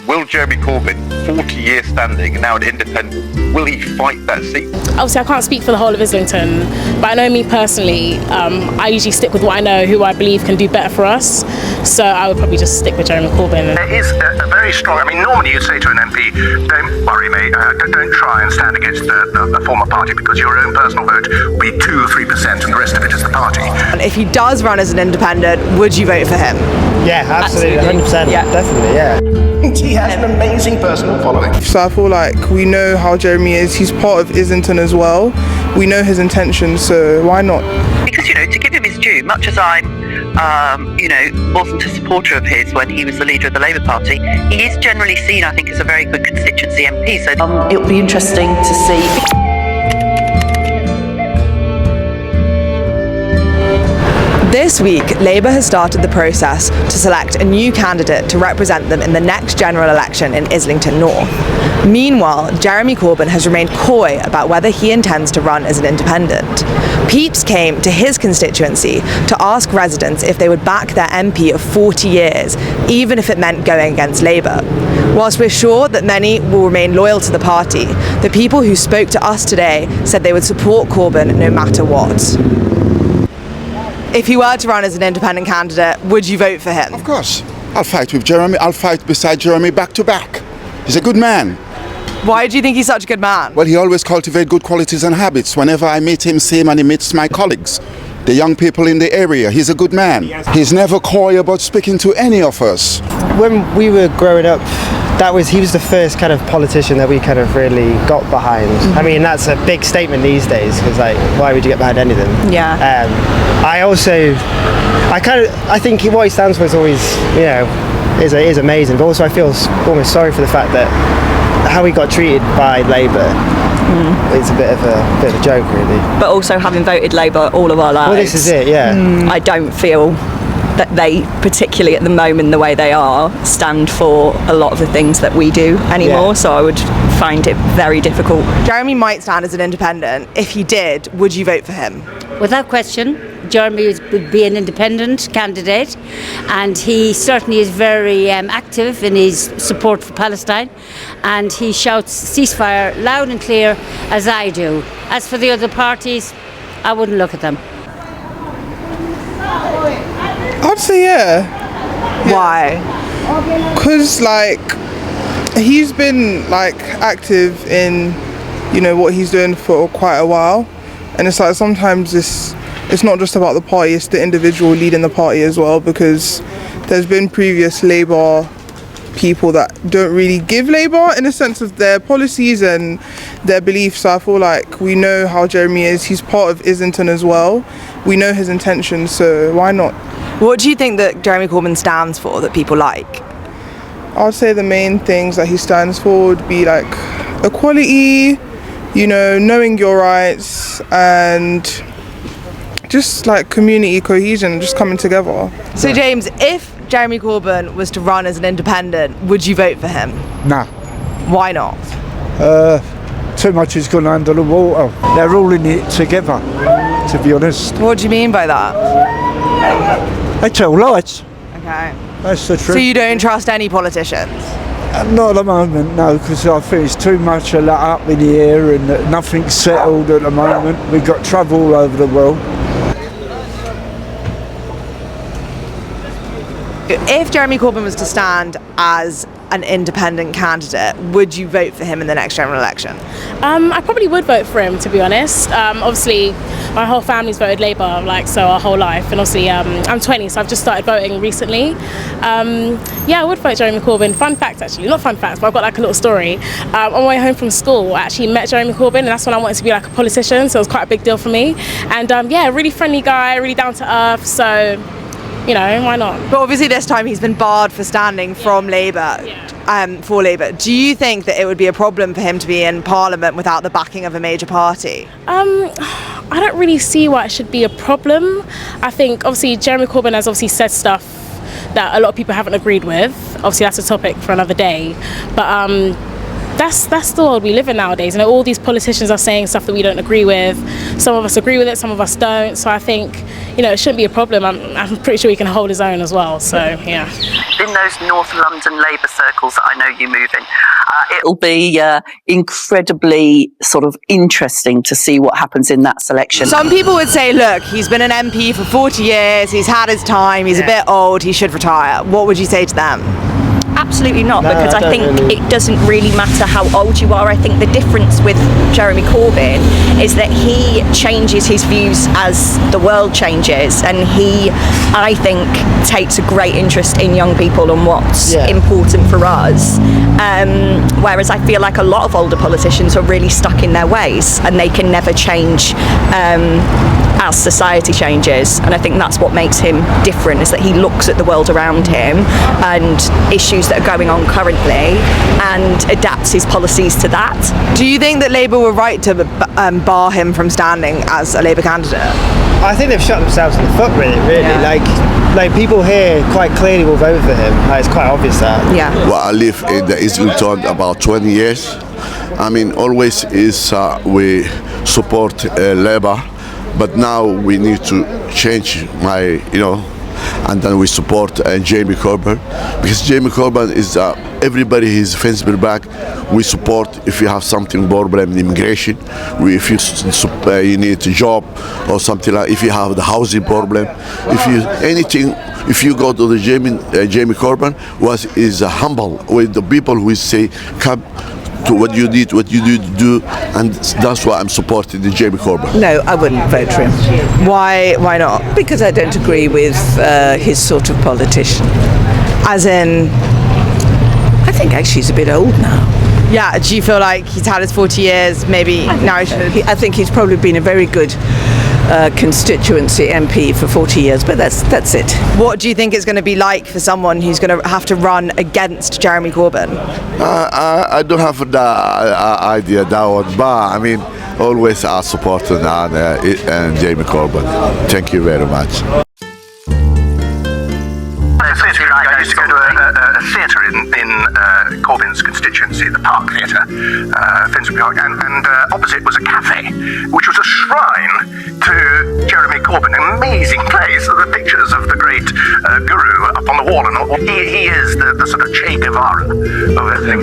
will Jeremy Corbyn, 40 years standing and now an independent, will he fight that seat? Obviously, I can't speak for the whole of Islington, but I know me personally, I usually stick with what I know, who I believe can do better for us. So I would probably just stick with Jeremy Corbyn. There is a very strong, I mean, normally you'd say to an MP, don't worry mate, don't try and stand against the former party because your own personal vote will be 2 or 3% and the rest of it is the party. And if he does run as an independent, would you vote for him? Yeah, absolutely. 100%. Yeah. Definitely, yeah. He has an amazing personal following. So I feel like we know how Jeremy is. He's part of Islington as well. We know his intentions, so why not? Because, to give him his due, much as I, wasn't a supporter of his when he was the leader of the Labour Party, he is generally seen, I think, as a very good constituency MP. So it'll be interesting to see. This week, Labour has started the process to select a new candidate to represent them in the next general election in Islington North. Meanwhile, Jeremy Corbyn has remained coy about whether he intends to run as an independent. Peeps came to his constituency to ask residents if they would back their MP of 40 years, even if it meant going against Labour. Whilst we're sure that many will remain loyal to the party, the people who spoke to us today said they would support Corbyn no matter what. If he were to run as an independent candidate, would you vote for him? Of course. I'll fight with Jeremy. I'll fight beside Jeremy back to back. He's a good man. Why do you think he's such a good man? Well, he always cultivates good qualities and habits. Whenever I meet him, same, and he meets my colleagues, the young people in the area. He's a good man. He's never coy about speaking to any of us. When we were growing up, he was the first kind of politician that we kind of really got behind. I mean, that's a big statement these days, because why would you get behind anything? Yeah. I think what he stands for is always, is amazing. But also I feel almost sorry for the fact that how he got treated by Labour is a bit of a joke, really. But also having voted Labour all of our lives. Well, this is it, yeah. I don't feel that they, particularly at the moment the way they are, stand for a lot of the things that we do anymore, so I would find it very difficult. Jeremy might stand as an independent. If he did, would you vote for him? Without question, Jeremy would be an independent candidate, and he certainly is very active in his support for Palestine, and he shouts ceasefire loud and clear, as I do. As for the other parties, I wouldn't look at them. I'd say yeah. Why? Because he's been active in what he's doing for quite a while, and it's sometimes it's not just about the party, it's the individual leading the party as well, because there's been previous Labour people that don't really give Labour in a sense of their policies and their beliefs. So I feel like we know how Jeremy is. He's part of Islington as well. We know his intentions, so why not? What do you think that Jeremy Corbyn stands for that people like? I'd say the main things that he stands for would be equality, knowing your rights, and just community cohesion, just coming together. So James, if Jeremy Corbyn was to run as an independent, would you vote for him? No. Why not? Too much is gone under the water. They're all in it together, to be honest. What do you mean by that? They tell lies. Okay. That's the truth. So you don't trust any politicians? Not at the moment, no, because I think it's too much of that up in the air and nothing's settled at the moment. We've got trouble all over the world. If Jeremy Corbyn was to stand as an independent candidate, would you vote for him in the next general election? I probably would vote for him, to be honest. Obviously, my whole family's voted Labour, our whole life, and obviously I'm 20, so I've just started voting recently. I would vote Jeremy Corbyn. Fun fact, actually, not fun facts, but I've got a little story. On my way home from school, I actually met Jeremy Corbyn, and that's when I wanted to be a politician, so it was quite a big deal for me. And really friendly guy, really down to earth, so why not? But obviously this time he's been barred for standing from Labour, for Labour. Do you think that it would be a problem for him to be in Parliament without the backing of a major party? I don't really see why it should be a problem. I think obviously Jeremy Corbyn has said stuff that a lot of people haven't agreed with. Obviously that's a topic for another day. But that's the world we live in nowadays. You know, all these politicians are saying stuff that we don't agree with. Some of us agree with it, some of us don't. So I think, you know, it shouldn't be a problem. I'm pretty sure he can hold his own as well. So yeah. In those North London Labour circles that I know you move in, it'll be incredibly sort of interesting to see what happens in that selection. Some people would say, look, he's been an MP for 40 years, he's had his time, he's a bit old, he should retire. What would you say to them? Absolutely not, because I think it doesn't really matter how old you are. I think the difference with Jeremy Corbyn is that he changes his views as the world changes, and he, I think, takes a great interest in young people and what's important for us. Whereas I feel like a lot of older politicians are really stuck in their ways and they can never change as society changes, and I think that's what makes him different, is that he looks at the world around him and issues that are going on currently and adapts his policies to that. Do you think that Labour were right to bar him from standing as a Labour candidate? I think they've shot themselves in the foot, really. Like people here quite clearly will vote for him. Like, it's quite obvious that. Yeah. Well, I live in the Islington about 20 years. I mean, always is we support Labour, but now we need to change and then we support Jeremy Corbyn, because Jeremy Corbyn is everybody is fence-built back. We support if you have something problem in immigration, if you need a job or something like, if you have the housing problem, if you go to the Jeremy Corbyn is humble with the people who say come to what you need to do, and that's why I'm supporting the Jeremy Corbyn. No, I wouldn't vote for him. Why not? Because I don't agree with his sort of politician. As in? I think actually he's a bit old now. Yeah, do you feel like he's had his 40 years, maybe now he should? I think he's probably been a very good constituency MP for 40 years, but that's it. What do you think it's going to be like for someone who's going to have to run against Jeremy Corbyn? I don't have the idea that one, but I mean, always I support Jeremy Corbyn. Thank you very much. I used to go to a theatre in Corbyn's constituency, the Park Theatre, Finsbury Park, and opposite was a cafe, which was a shrine to Jeremy Corbyn. Amazing place, the pictures of the great guru up on the wall, and he is the sort of Che Guevara of everything.